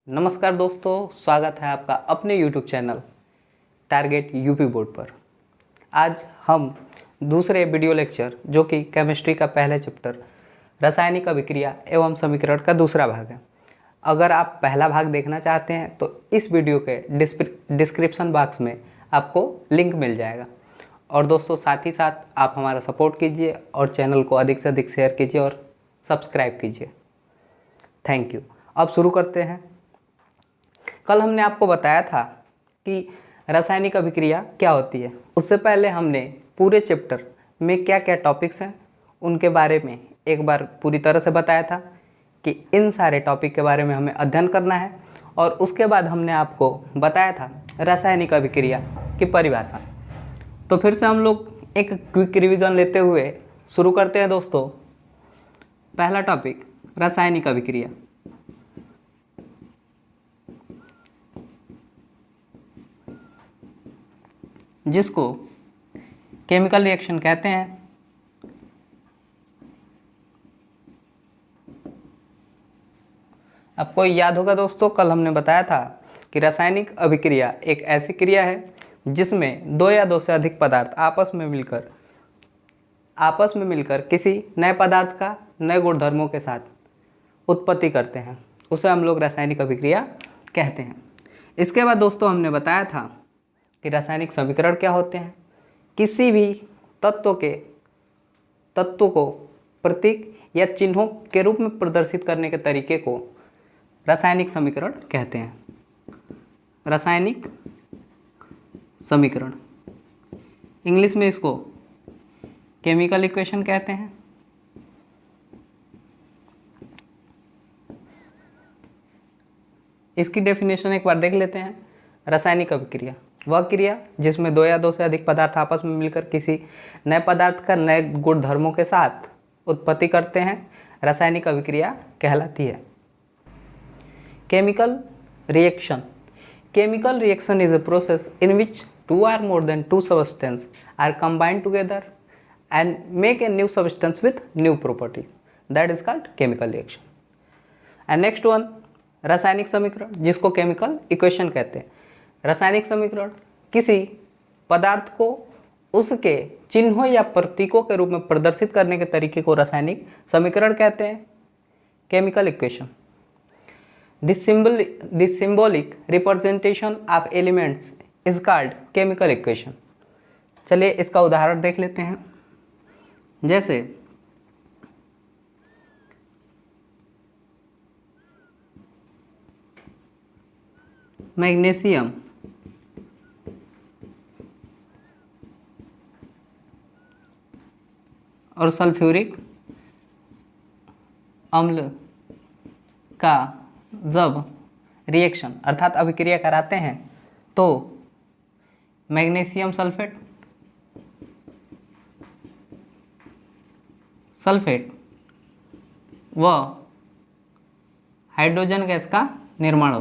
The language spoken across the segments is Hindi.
नमस्कार दोस्तों, स्वागत है आपका अपने YouTube channel target UP board पर। आज हम दूसरे वीडियो लेक्चर जो कि केमिस्ट्री का पहला चैप्टर रासायनिक अभिक्रिया एवं समीकरण का दूसरा भाग है। अगर आप पहला भाग देखना चाहते हैं तो इस वीडियो के डिस्क्रिप्शन बॉक्स में आपको लिंक मिल जाएगा। और दोस्तों साथ ही साथ आप हमारा सपोर्ट कीजिए और चैनल को अधिक से अधिक शेयर कीजिए और सब्सक्राइब कीजिए। Thank you. अब शुरू करते हैं। कल हमने आपको बताया था कि रासायनिक अभिक्रिया क्या होती है। उससे पहले हमने पूरे चैप्टर में क्या क्या टॉपिक्स हैं उनके बारे में एक बार पूरी तरह से बताया था कि इन सारे टॉपिक के बारे में हमें अध्ययन करना है। और उसके बाद हमने आपको बताया था रासायनिक अभिक्रिया की परिभाषा। तो फिर से हम लोग एक क्विक रिवीजन लेते हुए शुरू करते हैं दोस्तों। पहला टॉपिक रासायनिक अभिक्रिया। जिसको केमिकल रिएक्शन कहते हैं। आपको याद होगा दोस्तों, कल हमने बताया था कि रासायनिक अभिक्रिया एक ऐसी क्रिया है जिसमें दो या दो से अधिक पदार्थ आपस में मिलकर किसी नए पदार्थ का नए गुणधर्मों के साथ उत्पत्ति करते हैं। उसे हम लोग रासायनिक अभिक्रिया कहते हैं। इसके बाद दोस्तों हमने बताया था कि रासायनिक समीकरण क्या होते हैं। किसी भी तत्व को प्रतीक या चिन्हों के रूप में प्रदर्शित करने के तरीके को रासायनिक समीकरण कहते हैं। रासायनिक समीकरण, इंग्लिश में इसको केमिकल इक्वेशन कहते हैं। इसकी डेफिनेशन एक बार देख लेते हैं। रासायनिक अभिक्रिया वह क्रिया जिसमें दो या दो से अधिक पदार्थ आपस में मिलकर किसी नए पदार्थ का नए गुणधर्मों के साथ उत्पत्ति करते हैं, रासायनिक अभिक्रिया कहलाती है। Chemical reaction is a process in which two or more than two substances are combined together and make a new substance with new properties. That is called chemical reaction. And next one, रासायनिक समीकरण, जिसको केमिकल इक्वेशन कहते हैं। रासायनिक समीकरण किसी पदार्थ को उसके चिन्हों या प्रतीकों के रूप में प्रदर्शित करने के तरीके को रासायनिक समीकरण कहते हैं। Chemical equation, the symbolic representation of elements is called chemical equation. चलिए इसका उदाहरण देख लेते हैं। जैसे मैग्नीशियम और सल्फ्यूरिक अम्ल का जब रिएक्शन अर्थात अभिक्रिया कराते हैं तो मैग्नीशियम सल्फेट व हाइड्रोजन गैस का निर्माण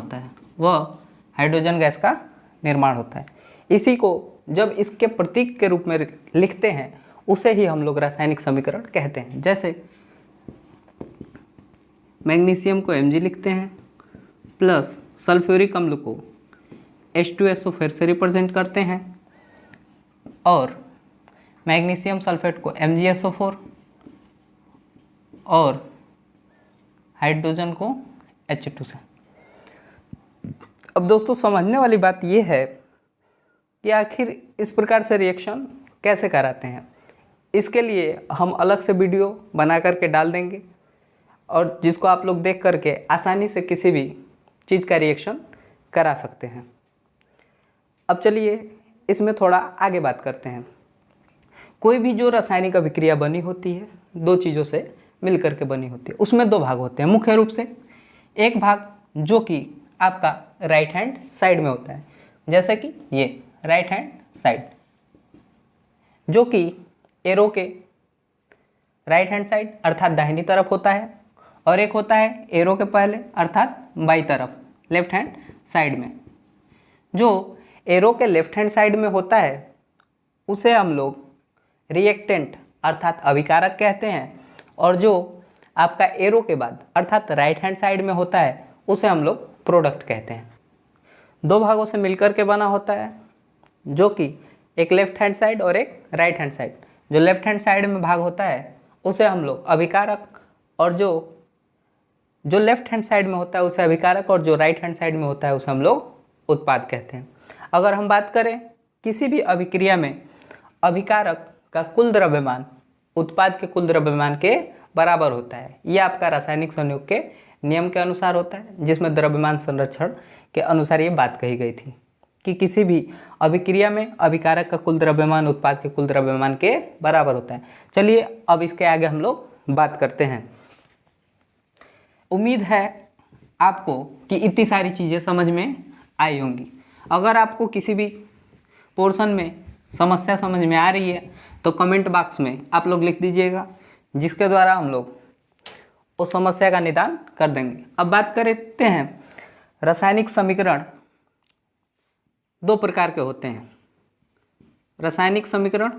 होता है। इसी को जब इसके प्रतीक के रूप में लिखते हैं उसे ही हम लोग रासायनिक समीकरण कहते हैं। जैसे मैग्नीशियम को Mg लिखते हैं प्लस सल्फ्यूरिक अम्ल को H2SO फिर से रिप्रेजेंट करते हैं और मैग्नीशियम सल्फेट को MgSO4 और हाइड्रोजन को H2 से। अब दोस्तों समझने वाली बात यह है कि आखिर इस प्रकार से रिएक्शन कैसे कराते हैं। इसके लिए हम अलग से वीडियो बना करके डाल देंगे और जिसको आप लोग देख करके आसानी से किसी भी चीज़ का रिएक्शन करा सकते हैं। अब चलिए इसमें थोड़ा आगे बात करते हैं। कोई भी जो रासायनिक अभिक्रिया बनी होती है दो चीज़ों से मिलकर के बनी होती है। उसमें दो भाग होते हैं मुख्य रूप से। एक भाग जो कि आपका राइट हैंड साइड में होता है, जैसे कि ये राइट हैंड साइड जो कि एरो के राइट हैंड साइड अर्थात दाहिनी तरफ होता है, और एक होता है एरो के पहले अर्थात बाई तरफ लेफ्ट हैंड साइड में। जो एरो के लेफ्ट हैंड साइड में होता है उसे हम लोग रिएक्टेंट अर्थात अभिकारक कहते हैं, और जो आपका एरो के बाद अर्थात राइट हैंड साइड में होता है उसे हम लोग प्रोडक्ट कहते हैं। दो भागों से मिलकर के बना होता है, जो कि एक लेफ्ट हैंड साइड और एक राइट हैंड साइड। जो लेफ्ट हैंड साइड में भाग होता है उसे हम लोग अभिकारक, और जो लेफ्ट हैंड साइड में होता है उसे अभिकारक, और जो राइट हैंड साइड में होता है उसे हम लोग उत्पाद कहते हैं। अगर हम बात करें किसी भी अभिक्रिया में अभिकारक का कुल द्रव्यमान उत्पाद के कुल द्रव्यमान के बराबर होता है। यह आपका रासायनिक संयोग के नियम के अनुसार होता है, जिसमें द्रव्यमान संरक्षण के अनुसार ये बात कही गई थी कि किसी भी अभिक्रिया में अभिकारक का कुल द्रव्यमान उत्पाद के कुल द्रव्यमान के बराबर होता है। चलिए अब इसके आगे हम लोग बात करते हैं। उम्मीद है आपको कि इतनी सारी चीज़ें समझ में आई होंगी। अगर आपको किसी भी पोर्शन में समस्या समझ में आ रही है तो कमेंट बॉक्स में आप लोग लिख दीजिएगा, जिसके द्वारा हम लोग उस समस्या का निदान कर देंगे। अब बात करते हैं, रासायनिक समीकरण दो प्रकार के होते हैं। रासायनिक समीकरण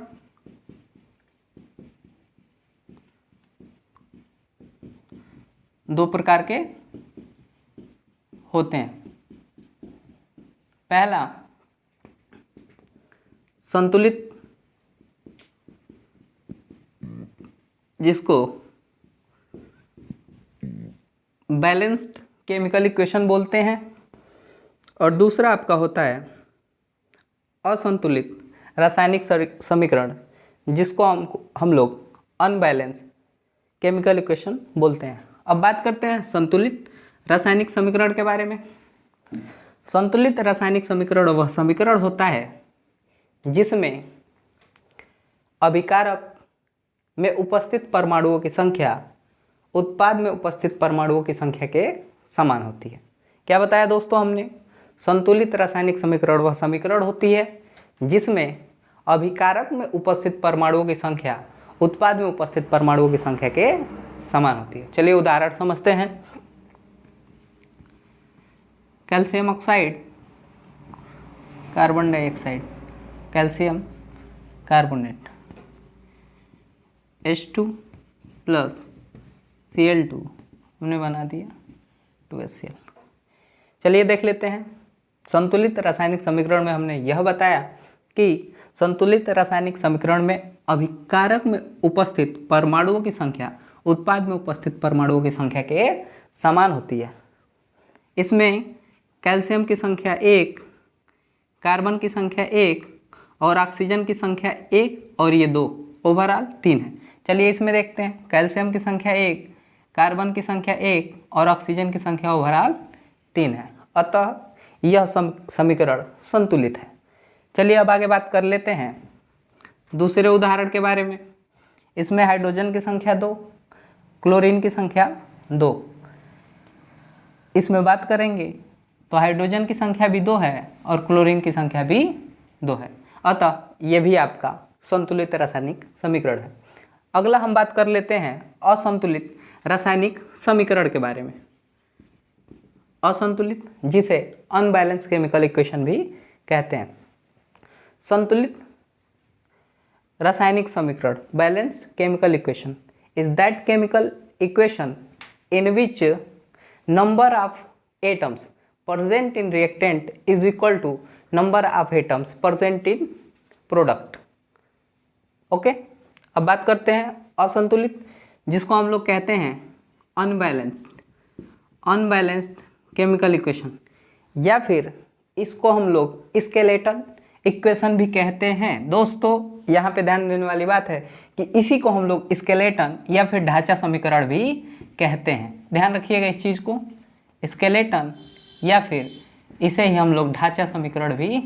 दो प्रकार के होते हैं। पहला संतुलित, जिसको बैलेंस्ड केमिकल इक्वेशन बोलते हैं, और दूसरा आपका होता है असंतुलित रासायनिक समीकरण, जिसको हम लोग अनबैलेंस केमिकल इक्वेशन बोलते हैं। अब बात करते हैं संतुलित रासायनिक समीकरण के बारे में। संतुलित रासायनिक समीकरण वह समीकरण होता है जिसमें अभिकारक में उपस्थित परमाणुओं की संख्या उत्पाद में उपस्थित परमाणुओं की संख्या के समान होती है। क्या बताया दोस्तों हमने? संतुलित रासायनिक समीकरण वह समीकरण होती है जिसमें अभिकारक में उपस्थित परमाणुओं की संख्या उत्पाद में उपस्थित परमाणुओं की संख्या के समान होती है। चलिए उदाहरण समझते हैं। Calcium oxide, carbon dioxide, calcium carbonate, H2 plus Cl2 हमने बना दिया 2HCl। चलिए देख लेते हैं। संतुलित रासायनिक समीकरण में हमने यह बताया कि संतुलित रासायनिक समीकरण में अभिकारक में उपस्थित परमाणुओं की संख्या उत्पाद में उपस्थित परमाणुओं की संख्या के समान होती है। इसमें कैल्शियम की संख्या 1, कार्बन की संख्या 1 और ऑक्सीजन की संख्या 1 और ये 2, ओवरऑल 3 है। चलिए इसमें देखते हैं। कैल्शियम की संख्या 1, कार्बन की संख्या 1 और ऑक्सीजन की संख्या ओवरऑल 3 है। अतः यह समीकरण संतुलित है। चलिए अब आगे बात कर लेते हैं दूसरे उदाहरण के बारे में। इसमें हाइड्रोजन की संख्या 2, क्लोरीन की संख्या 2। इसमें बात करेंगे तो हाइड्रोजन की संख्या भी 2 है और क्लोरीन की संख्या भी 2 है। अतः यह भी आपका संतुलित रासायनिक समीकरण है। अगला हम बात कर लेते हैं असंतुलित रासायनिक समीकरण के बारे में। असंतुलित, जिसे अनबैलेंस केमिकल इक्वेशन भी कहते हैं। संतुलित रासायनिक समीकरण, balance chemical equation, is that chemical equation in which number of atoms present in reactant is equal to number of atoms present in product। Okay, अब बात करते हैं असंतुलित, जिसको हम लोग कहते हैं अनबैलेंस्ड केमिकल इक्वेशन, या फिर इसको हम लोग स्केलेटन इक्वेशन भी कहते हैं। दोस्तों यहाँ पे ध्यान देने वाली बात है कि इसी को हम लोग स्केलेटन या फिर ढांचा समीकरण भी कहते हैं। ध्यान रखिएगा इस चीज़ को, स्केलेटन या फिर इसे ही हम लोग ढांचा समीकरण भी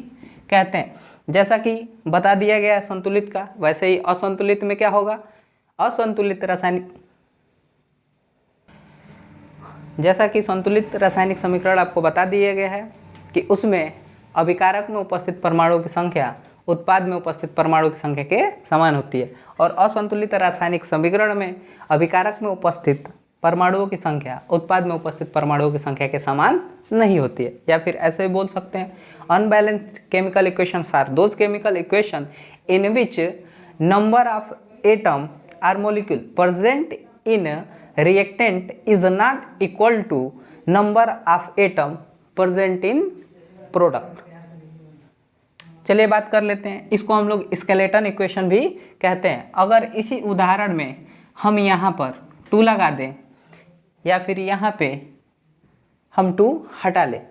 कहते हैं। जैसा कि बता दिया गया है संतुलित का, वैसे ही असंतुलित में क्या होगा? असंतुलित रासायनिक, जैसा कि संतुलित रासायनिक समीकरण आपको बता दिया गया है कि उसमें अभिकारक में उपस्थित परमाणुओं की संख्या उत्पाद में उपस्थित परमाणुओं की संख्या के समान होती है, और असंतुलित रासायनिक समीकरण में अभिकारक में उपस्थित परमाणुओं की संख्या उत्पाद में उपस्थित परमाणुओं की संख्या के समान नहीं होती है। या फिर ऐसे भी बोल सकते हैं, unbalanced chemical equations are those chemical equation in which number of atom or molecule present in reactant is not equal to number of atom present in product. चलिए बात कर लेते हैं, इसको हम लोग स्केलेटन इक्वेशन भी कहते हैं। अगर इसी उदाहरण में हम यहाँ पर 2 लगा दें या फिर यहाँ पे हम 2 हटा लें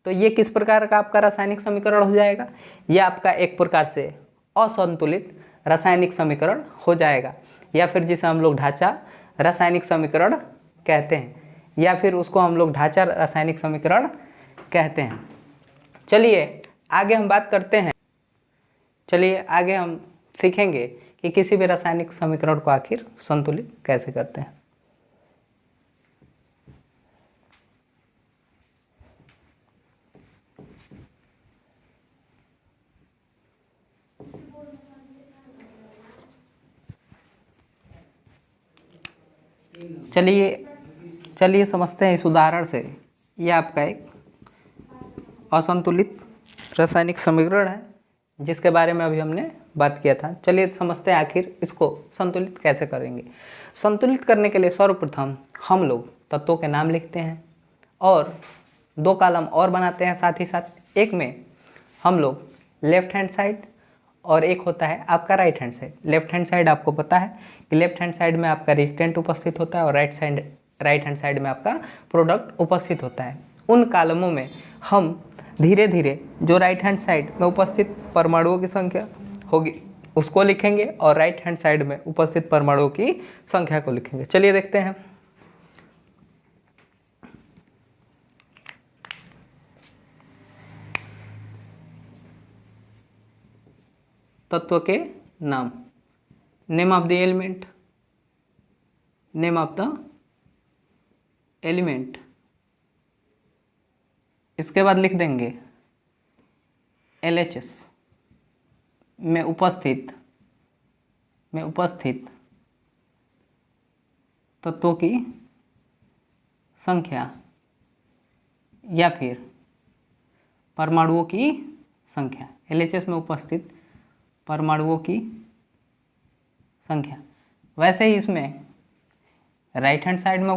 तो ये किस प्रकार का आपका रासायनिक समीकरण हो जाएगा? ये आपका एक प्रकार से असंतुलित रासायनिक समीकरण हो जाएगा, या फिर जिसे हम लोग ढांचा रासायनिक समीकरण कहते हैं, या फिर उसको हम लोग ढांचा रासायनिक समीकरण कहते हैं। चलिए आगे हम बात करते हैं। चलिए आगे हम सीखेंगे कि किसी भी रासायनिक समीकरण को आखिर संतुलित कैसे करते हैं। चलिए समझते हैं इस उदाहरण से। ये आपका एक असंतुलित रासायनिक समीकरण है जिसके बारे में अभी हमने बात किया था। चलिए समझते हैं आखिर इसको संतुलित कैसे करेंगे। संतुलित करने के लिए सर्वप्रथम हम लोग तत्वों के नाम लिखते हैं और 2 कॉलम और बनाते हैं साथ ही साथ। एक में हम लोग लेफ्ट हैंड साइड और एक होता है आपका right hand side. Left hand side आपको पता है कि लेफ्ट हैंड साइड में आपका रिएक्टेंट उपस्थित होता है और राइट हैंड साइड में आपका प्रोडक्ट उपस्थित होता है। उन कॉलमों में हम धीरे धीरे जो राइट हैंड साइड में उपस्थित परमाणुओं की संख्या होगी उसको लिखेंगे और राइट हैंड साइड में उपस्थित परमाणुओं की संख्या को लिखेंगे। चलिए देखते हैं। तत्व के नाम, name of the element, name of the element. इसके बाद लिख देंगे LHS में उपस्थित तत्वों की संख्या या फिर परमाणुओं की संख्या। LHS में उपस्थित परमाणुओं की संख्या। वैसे ही इसमें राइट हैंड साइड में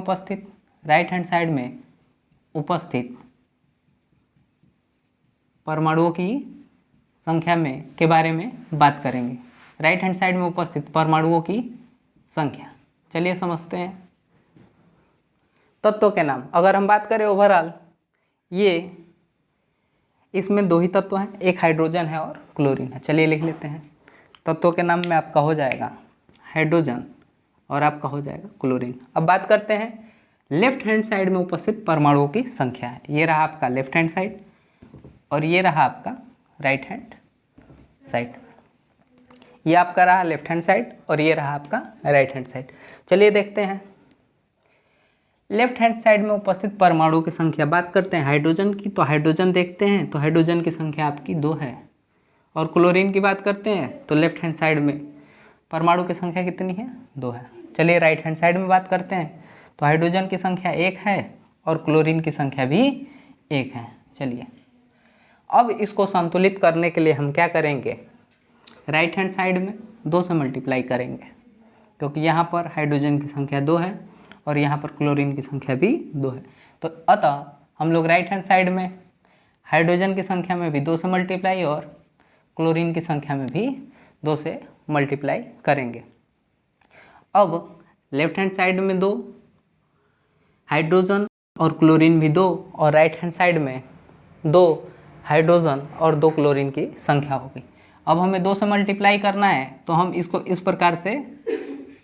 उपस्थित परमाणुओं की संख्या में के बारे में बात करेंगे। राइट हैंड साइड में उपस्थित परमाणुओं की संख्या। चलिए समझते हैं। तत्वों के नाम, अगर हम बात करें ओवरऑल, ये इसमें 2 ही तत्व हैं, एक हाइड्रोजन है और क्लोरीन है। चलिए लिख लेते हैं। तत्वों के नाम में आपका हो जाएगा हाइड्रोजन और आपका हो जाएगा क्लोरीन। अब बात करते हैं लेफ्ट हैंड साइड में उपस्थित परमाणुओं की संख्या है। ये रहा आपका लेफ्ट हैंड साइड और ये रहा आपका राइट हैंड साइड। ये आपका रहा लेफ्ट हैंड साइड और ये रहा आपका राइट हैंड साइड। चलिए देखते हैं लेफ्ट हैंड साइड में उपस्थित परमाणुओं की संख्या। बात करते हैं हाइड्रोजन की, तो हाइड्रोजन देखते हैं तो हाइड्रोजन की संख्या आपकी 2 है। और क्लोरीन की बात करते हैं तो लेफ्ट हैंड साइड में परमाणु की संख्या कितनी है? 2 है। चलिए राइट हैंड साइड में बात करते हैं तो हाइड्रोजन की संख्या 1 है और क्लोरीन की संख्या भी 1 है। चलिए अब इसको संतुलित करने के लिए हम क्या करेंगे? राइट हैंड साइड में 2 से मल्टीप्लाई करेंगे क्योंकि यहाँ पर हाइड्रोजन की संख्या 2 है और यहाँ पर क्लोरीन की संख्या भी 2 है। तो अतः हम लोग राइट हैंड साइड में हाइड्रोजन की संख्या में भी 2 से मल्टीप्लाई और क्लोरीन की संख्या में भी 2 से मल्टीप्लाई करेंगे। अब लेफ्ट हैंड साइड में 2 हाइड्रोजन और क्लोरीन भी 2 और राइट हैंड साइड में 2 हाइड्रोजन और 2 क्लोरीन की संख्या होगी। अब हमें 2 से मल्टीप्लाई करना है तो हम इसको इस प्रकार से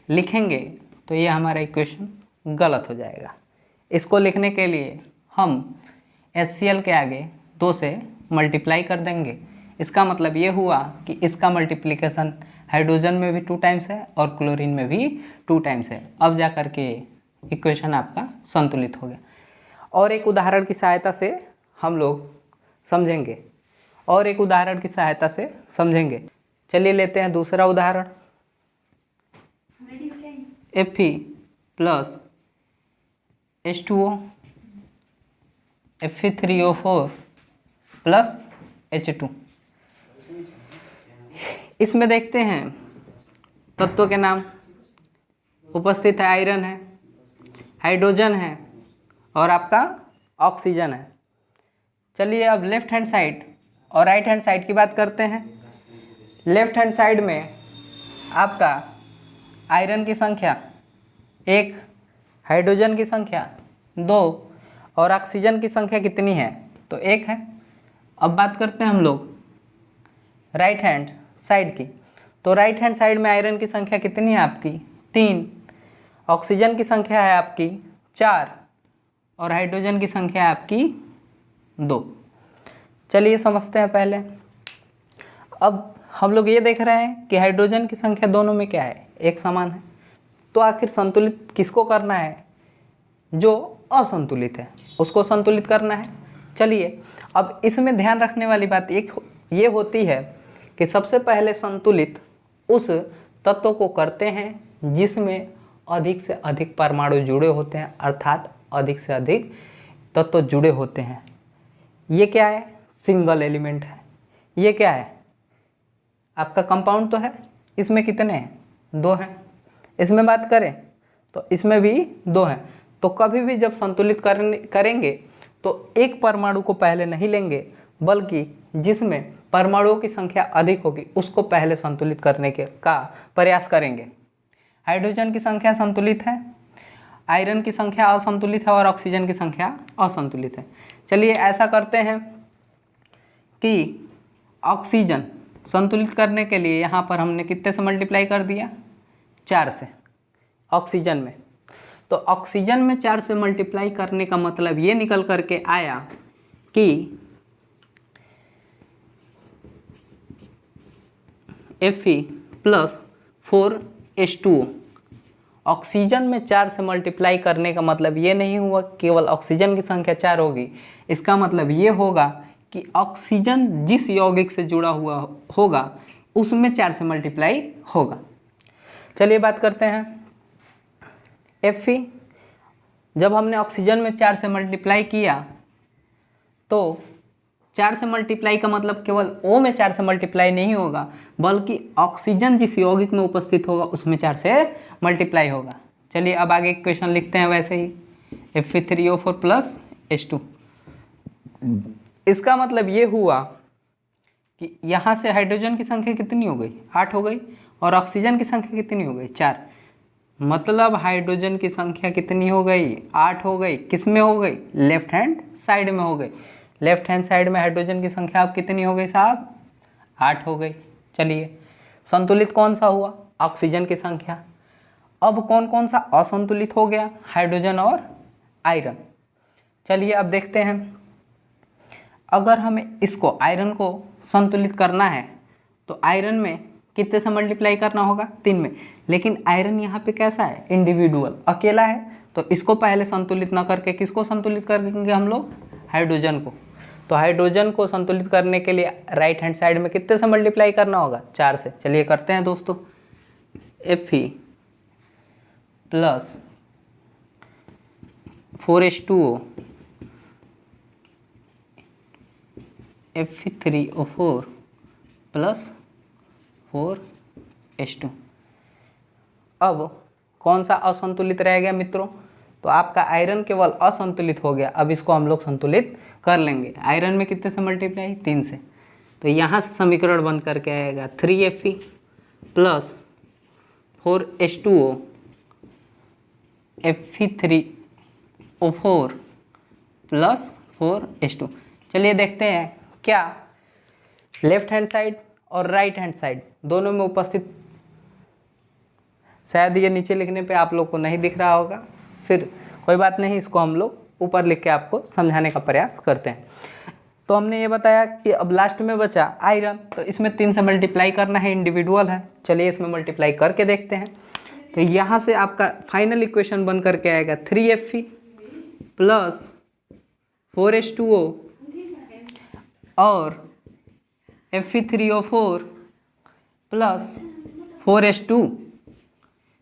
लिखेंगे तो ये हमारा इक्वेशन गलत हो जाएगा। इसको लिखने के लिए हम HCl के आगे 2 से मल्टीप्लाई कर देंगे। इसका मतलब ये हुआ कि इसका मल्टीप्लिकेशन हाइड्रोजन में भी 2 टाइम्स है और क्लोरीन में भी 2 टाइम्स है। अब जा कर के इक्वेशन आपका संतुलित हो गया। और एक उदाहरण की सहायता से हम लोग समझेंगे। चलिए लेते हैं दूसरा उदाहरण। Fe plus H2O Fe3O4 plus H2। इसमें देखते हैं तत्वों के नाम। उपस्थित है आयरन है, हाइड्रोजन है और आपका ऑक्सीजन है। चलिए अब लेफ्ट हैंड साइड और राइट हैंड साइड की बात करते हैं। लेफ्ट हैंड साइड में आपका आयरन की संख्या 1, हाइड्रोजन की संख्या 2 और ऑक्सीजन की संख्या कितनी है? तो 1 है। अब बात करते हैं हम लोग राइट हैंड साइड की। तो राइट हैंड साइड में आयरन की संख्या कितनी है आपकी? 3, ऑक्सीजन की संख्या है आपकी 4 और हाइड्रोजन की संख्या है आपकी 2। चलिए समझते हैं पहले। अब हम लोग ये देख रहे हैं कि हाइड्रोजन की संख्या दोनों में क्या है? एक समान है। तो आखिर संतुलित किसको करना है? जो असंतुलित है उसको संतुलित करना है। चलिए अब इसमें ध्यान रखने वाली बात एक ये होती है कि सबसे पहले संतुलित उस तत्व को करते हैं जिसमें अधिक से अधिक परमाणु जुड़े होते हैं, अर्थात अधिक से अधिक तत्व जुड़े होते हैं। ये क्या है? सिंगल एलिमेंट है। ये क्या है? आपका कंपाउंड तो है। इसमें कितने हैं? 2 हैं। इसमें बात करें तो इसमें भी 2 हैं। तो कभी भी जब संतुलित करेंगे तो एक परमाणु को पहले नहीं लेंगे, बल्कि जिसमें परमाणुओं की संख्या अधिक होगी उसको पहले संतुलित करने का प्रयास करेंगे। हाइड्रोजन की संख्या संतुलित है, आयरन की संख्या असंतुलित है और ऑक्सीजन की संख्या असंतुलित है। चलिए ऐसा करते हैं कि ऑक्सीजन संतुलित करने के लिए यहाँ पर हमने कितने से मल्टीप्लाई कर दिया? 4 से ऑक्सीजन में। तो ऑक्सीजन में 4 से मल्टीप्लाई करने का मतलब ये निकल करके आया कि Fe+4H2O। ऑक्सीजन में 4 से मल्टीप्लाई करने का मतलब ये नहीं हुआ केवल ऑक्सीजन की संख्या 4 होगी। इसका मतलब ये होगा कि ऑक्सीजन जिस यौगिक से जुड़ा हुआ होगा उसमें 4 से मल्टीप्लाई होगा। चलिए बात करते हैं Fe। जब हमने ऑक्सीजन में 4 से मल्टीप्लाई किया तो 4 से मल्टीप्लाई का मतलब केवल O में 4 से मल्टीप्लाई नहीं होगा, बल्कि ऑक्सीजन जिस यौगिक में उपस्थित होगा उसमें 4 से मल्टीप्लाई होगा। चलिए अब आगे क्वेश्चन लिखते हैं वैसे ही। Fe3O4+H2। इसका मतलब ये हुआ कि यहाँ से हाइड्रोजन की संख्या कितनी हो गई? 8 हो गई और ऑक्सीजन की संख्या कितनी हो गई? 4। मतलब हाइड्रोजन की संख्या कितनी हो गई? 8 हो गई। किस में हो गई? लेफ्ट हैंड साइड में हो गई। लेफ्ट हैंड साइड में हाइड्रोजन की संख्या अब कितनी हो गई साहब? 8 हो गई। चलिए संतुलित कौन सा हुआ? ऑक्सीजन की संख्या। अब कौन कौन सा असंतुलित हो गया? हाइड्रोजन और आयरन। चलिए अब देखते हैं। अगर हमें इसको आयरन को संतुलित करना है तो आयरन में कितने से मल्टीप्लाई करना होगा? 3 में। लेकिन आयरन यहाँ पे कैसा है? इंडिविजुअल, अकेला है। तो इसको पहले संतुलित ना करके किसको संतुलित करेंगे हम लोग? हाइड्रोजन को। तो हाइड्रोजन को संतुलित करने के लिए राइट हैंड साइड में कितने से मल्टीप्लाई करना होगा? 4 से। चलिए करते हैं दोस्तों। Fe+4H2O Fe3O4+4H2। अब कौन सा असंतुलित रह गया मित्रों? तो आपका आयरन केवल असंतुलित हो गया। अब इसको हम लोग संतुलित कर लेंगे। आयरन में कितने से मल्टीप्लाई? 3 से। तो यहाँ से समीकरण बन करके आएगा 3Fe+4H2O Fe3O4+4H2। चलिए देखते हैं क्या लेफ्ट हैंड साइड और राइट हैंड साइड दोनों में उपस्थित, शायद ये नीचे लिखने पे आप लोग को नहीं दिख रहा होगा, फिर कोई बात नहीं, इसको हम लोग ऊपर लिख के आपको समझाने का प्रयास करते हैं। तो हमने ये बताया कि अब लास्ट में बचा आयरन, तो इसमें 3 से मल्टीप्लाई करना है, इंडिविजुअल है। चलिए इसमें मल्टीप्लाई करके देखते हैं। तो यहाँ से आपका फाइनल इक्वेशन बन करके आएगा 3Fe+4H2O और Fe3O4+4H2।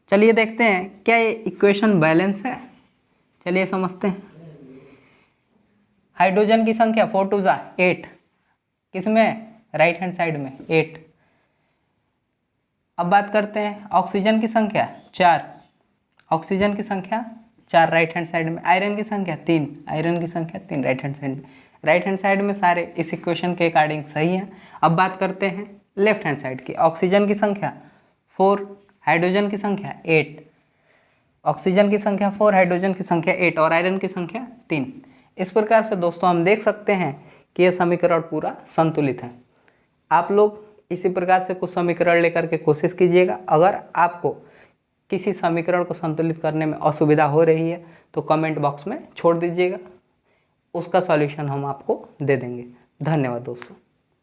चलिए देखते हैं क्या ये इक्वेशन बैलेंस है। चलिए समझते हैं। हाइड्रोजन की संख्या 4 2 8, किसमें? राइट हैंड साइड में 8। अब बात करते हैं ऑक्सीजन की संख्या 4, ऑक्सीजन की संख्या 4 राइट हैंड साइड में। आयरन की संख्या 3, आयरन की संख्या 3 राइट हैंड साइड में। राइट हैंड साइड में सारे इस इक्वेशन के अकॉर्डिंग सही हैं। अब बात करते हैं लेफ्ट हैंड साइड की। ऑक्सीजन की संख्या 4, हाइड्रोजन की संख्या 8, ऑक्सीजन की संख्या 4, हाइड्रोजन की संख्या 8 और आयरन की संख्या 3। इस प्रकार से दोस्तों हम देख सकते हैं कि यह समीकरण पूरा संतुलित है। आप लोग इसी प्रकार से कुछ समीकरण लेकर के कोशिश कीजिएगा। अगर आपको किसी समीकरण को संतुलित करने में असुविधा हो रही है तो कमेंट बॉक्स में छोड़ दीजिएगा, उसका सॉल्यूशन हम आपको दे देंगे। धन्यवाद दोस्तों।